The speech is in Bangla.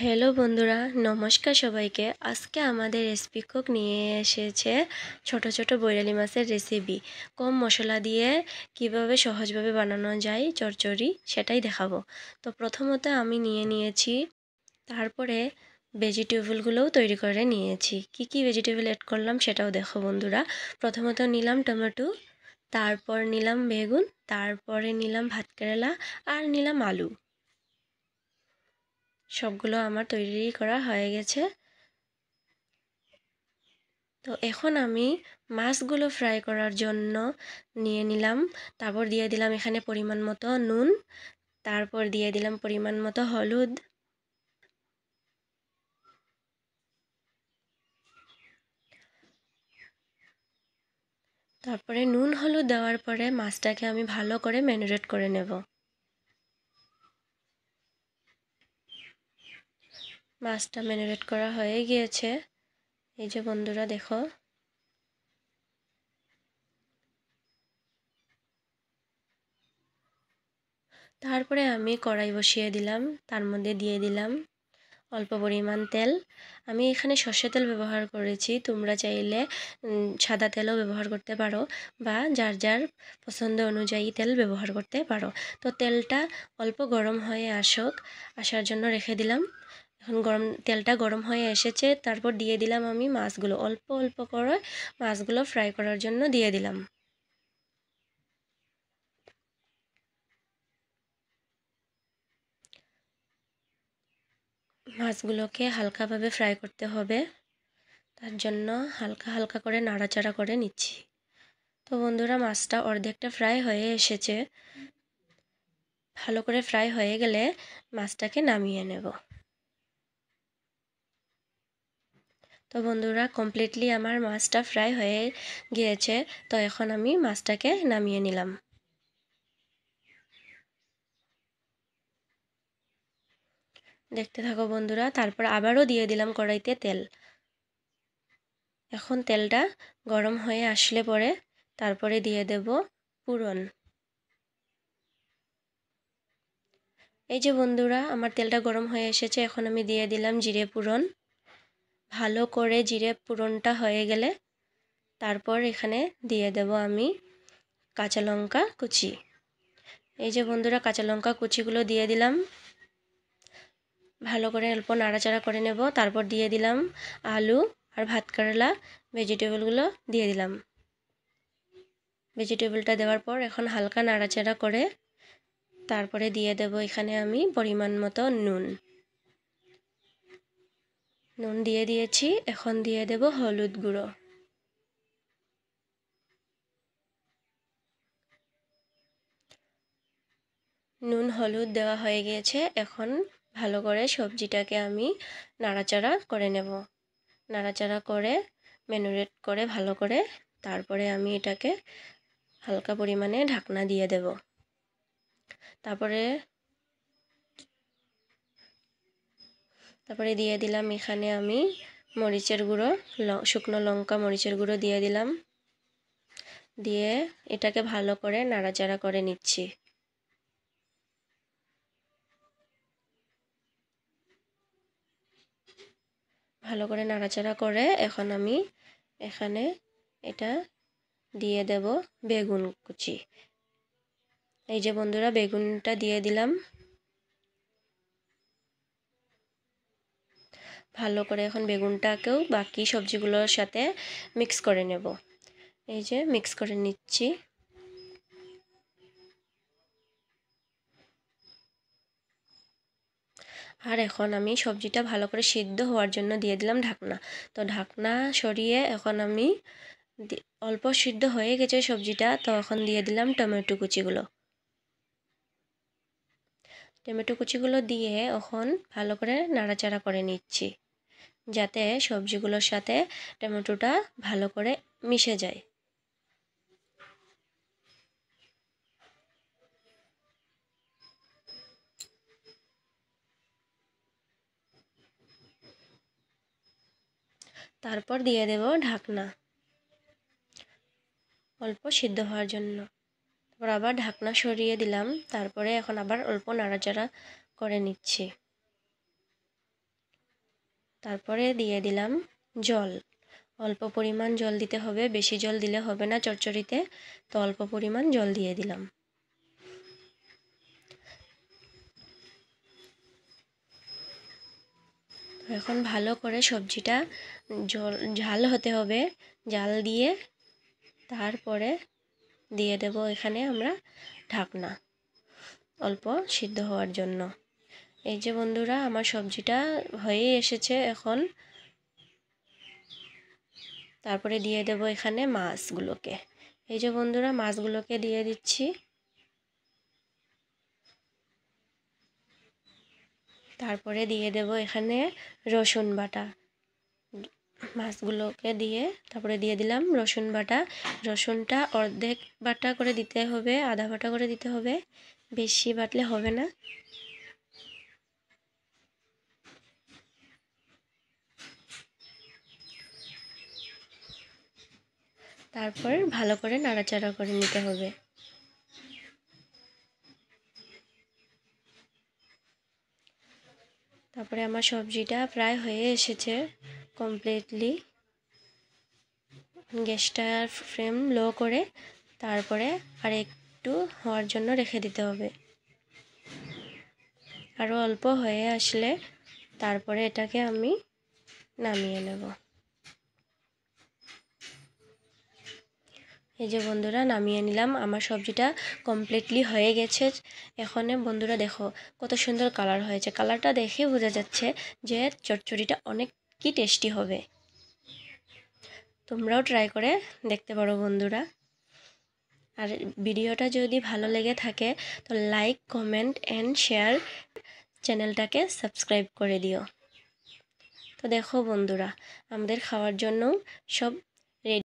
হ্যালো বন্ধুরা, নমস্কার সবাইকে। আজকে আমাদের রেসিপি কুক নিয়ে এসেছে ছোট ছোট বৈরালি মাছের রেসিপি। কম মশলা দিয়ে কিভাবে সহজভাবে বানানো যায় চচ্চড়ি, সেটাই দেখাবো। তো প্রথমত আমি নিয়েছি, তারপরে ভেজিটেবলগুলোও তৈরি করে নিয়েছি। কি ভেজিটেবল অ্যাড করলাম সেটাও দেখো বন্ধুরা। প্রথমত নিলাম টমেটো, তারপর নিলাম বেগুন, তারপরে নিলাম ভাত কেরেলা, আর নিলাম আলু। সবগুলো আমার তৈরি করা হয়ে গেছে। তো এখন আমি মাছগুলো ফ্রাই করার জন্য নিয়ে নিলাম। তারপর দিয়ে দিলাম এখানে পরিমাণ মতো নুন, তারপর দিয়ে দিলাম পরিমাণ মতো হলুদ, তারপরে নুন হলুদ দেওয়ার পরে মাছটাকে আমি ভালো করে ম্যারিনেট করে নেব। মাছটা ম্যারিনেট করা হয়ে গিয়েছে, এই যে বন্ধুরা দেখো। তারপরে আমি কড়াই বসিয়ে দিলাম, তার মধ্যে দিয়ে দিলাম অল্প পরিমাণ তেল। আমি এখানে সর্ষে তেল ব্যবহার করেছি, তোমরা চাইলে সাদা তেলও ব্যবহার করতে পারো, বা যার যার পছন্দ অনুযায়ী তেল ব্যবহার করতে পারো। তো তেলটা অল্প গরম হয়ে আসার জন্য রেখে দিলাম। এখন তেলটা গরম হয়ে এসেছে, তারপর দিয়ে দিলাম আমি মাছগুলো। অল্প অল্প করে মাছগুলো ফ্রাই করার জন্য দিয়ে দিলাম। মাছগুলোকে হালকাভাবে ফ্রাই করতে হবে, তার জন্য হালকা হালকা করে নাড়াচাড়া করে নিচ্ছি। তো বন্ধুরা, মাছটা অর্ধেকটা ফ্রাই হয়ে এসেছে। ভালো করে ফ্রাই হয়ে গেলে মাছটাকে নামিয়ে নেব। তো বন্ধুরা, কমপ্লিটলি আমার মাছটা ফ্রাই হয়ে গিয়েছে। তো এখন আমি মাছটাকে নামিয়ে নিলাম। দেখতে থাকো বন্ধুরা। তারপর আবারও দিয়ে দিলাম কড়াইতে তেল। এখন তেলটা গরম হয়ে আসলে পরে তারপরে দিয়ে দেব পুরন। এই যে বন্ধুরা, আমার তেলটা গরম হয়ে এসেছে, এখন আমি দিয়ে দিলাম জিরে পুরন। ভালো করে জিরে পুরনটা হয়ে গেলে তারপর এখানে দিয়ে দেব আমি কাঁচা লঙ্কা কুচি। এই যে বন্ধুরা, কাঁচা লঙ্কা কুচিগুলো দিয়ে দিলাম। ভালো করে অল্প নাড়াচাড়া করে নেব। তারপর দিয়ে দিলাম আলু আর ভাত কেরেলা, ভেজিটেবলগুলো দিয়ে দিলাম। ভেজিটেবলটা দেওয়ার পর এখন হালকা নাড়াচাড়া করে তারপরে দিয়ে দেব এখানে আমি পরিমাণ মতো নুন দিয়ে দিয়েছি। এখন দিয়ে দেব হলুদ গুঁড়ো। নুন হলুদ দেওয়া হয়ে গিয়েছে। এখন ভালো করে সবজিটাকে আমি নাড়াচাড়া করে নেব। নাড়াচাড়া করে ম্যারিনেট করে ভালো করে তারপরে আমি এটাকে হালকা পরিমাণে ঢাকনা দিয়ে দেব। তারপরে দিয়ে দিলাম এখানে আমি মরিচের গুঁড়ো, শুকনো লঙ্কা মরিচের গুঁড়ো দিয়ে দিলাম। দিয়ে এটাকে ভালো করে নাড়াচাড়া করে নিচ্ছি। ভালো করে নাড়াচাড়া করে এখন আমি এখানে এটা দিয়ে দেব বেগুন কুচি। এই যে বন্ধুরা, বেগুনটা দিয়ে দিলাম। ভালো করে এখন বেগুনটাকেও বাকি সবজিগুলোর সাথে মিক্স করে নেব। এই যে মিক্স করে নিচ্ছি। আর এখন আমি সবজিটা ভালো করে সিদ্ধ হওয়ার জন্য দিয়ে দিলাম ঢাকনা। তো ঢাকনা সরিয়ে এখন আমি অল্প সিদ্ধ হয়ে গেছে সবজিটা, তো এখন দিয়ে দিলাম টমেটো কুচিগুলো। টমেটো কুচিগুলো দিয়ে এখন ভালো করে নাড়াচাড়া করে নিচ্ছি, যাতে সবজিগুলোর সাথে টমেটোটা ভালো করে মিশে যায়। তারপর দিয়ে দেব ঢাকনা অল্প সিদ্ধ হওয়ার জন্য। তারপর আবার ঢাকনা সরিয়ে দিলাম। তারপরে এখন আবার অল্প নাড়াচাড়া করে নিচ্ছি। তারপরে দিয়ে দিলাম জল। অল্প পরিমাণ জল দিতে হবে, বেশি জল দিলে হবে না চচ্চড়িতে, তো অল্প পরিমাণ জল দিয়ে দিলাম। এখন ভালো করে সবজিটা ঝাল হতে হবে, জাল দিয়ে তারপরে দিয়ে দেব এখানে আমরা ঢাকনা অল্প সিদ্ধ হওয়ার জন্য। এই যে বন্ধুরা আমার সবজিটা হয়ে এসেছে এখন। তারপরে দিয়ে দেব এখানে মাছগুলোকে। এই যে বন্ধুরা মাছগুলোকে দিয়ে দিচ্ছি। তারপরে দিয়ে দেব এখানে রসুন বাটা। মাছগুলোকে দিয়ে তারপরে দিয়ে দিলাম রসুন বাটা। রসুনটা অর্ধেক বাটা করে দিতে হবে, আধা বাটা করে দিতে হবে, বেশি বাটলে হবে না। তারপর ভালো করে নাড়াচাড়া করে নিতে হবে। তারপরে আমার সবজিটা প্রায় হয়ে এসেছে কমপ্লিটলি। গ্যাসটার ফ্লেম লো করে তারপরে আর একটু হওয়ার জন্য রেখে দিতে হবে। আরও অল্প হয়ে আসলে তারপরে এটাকে আমি নামিয়ে নেব। এই যে বন্ধুরা নামিয়ে নিলাম, আমার সবজিটা কমপ্লিটলি হয়ে গেছে। এখন বন্ধুরা দেখো কত সুন্দর কালার হয়েছে। কালারটা দেখে বোঝা যাচ্ছে যে চচ্চড়িটা অনেক কি টেস্টি হবে। তোমরাও ট্রাই করে দেখতে পারো বন্ধুরা। আর ভিডিওটা যদি ভালো লেগে থাকে তো লাইক, কমেন্ট অ্যান্ড শেয়ার, চ্যানেলটাকে সাবস্ক্রাইব করে দিও। তো দেখো বন্ধুরা আমাদের খাওয়ার জন্য সব রেডি।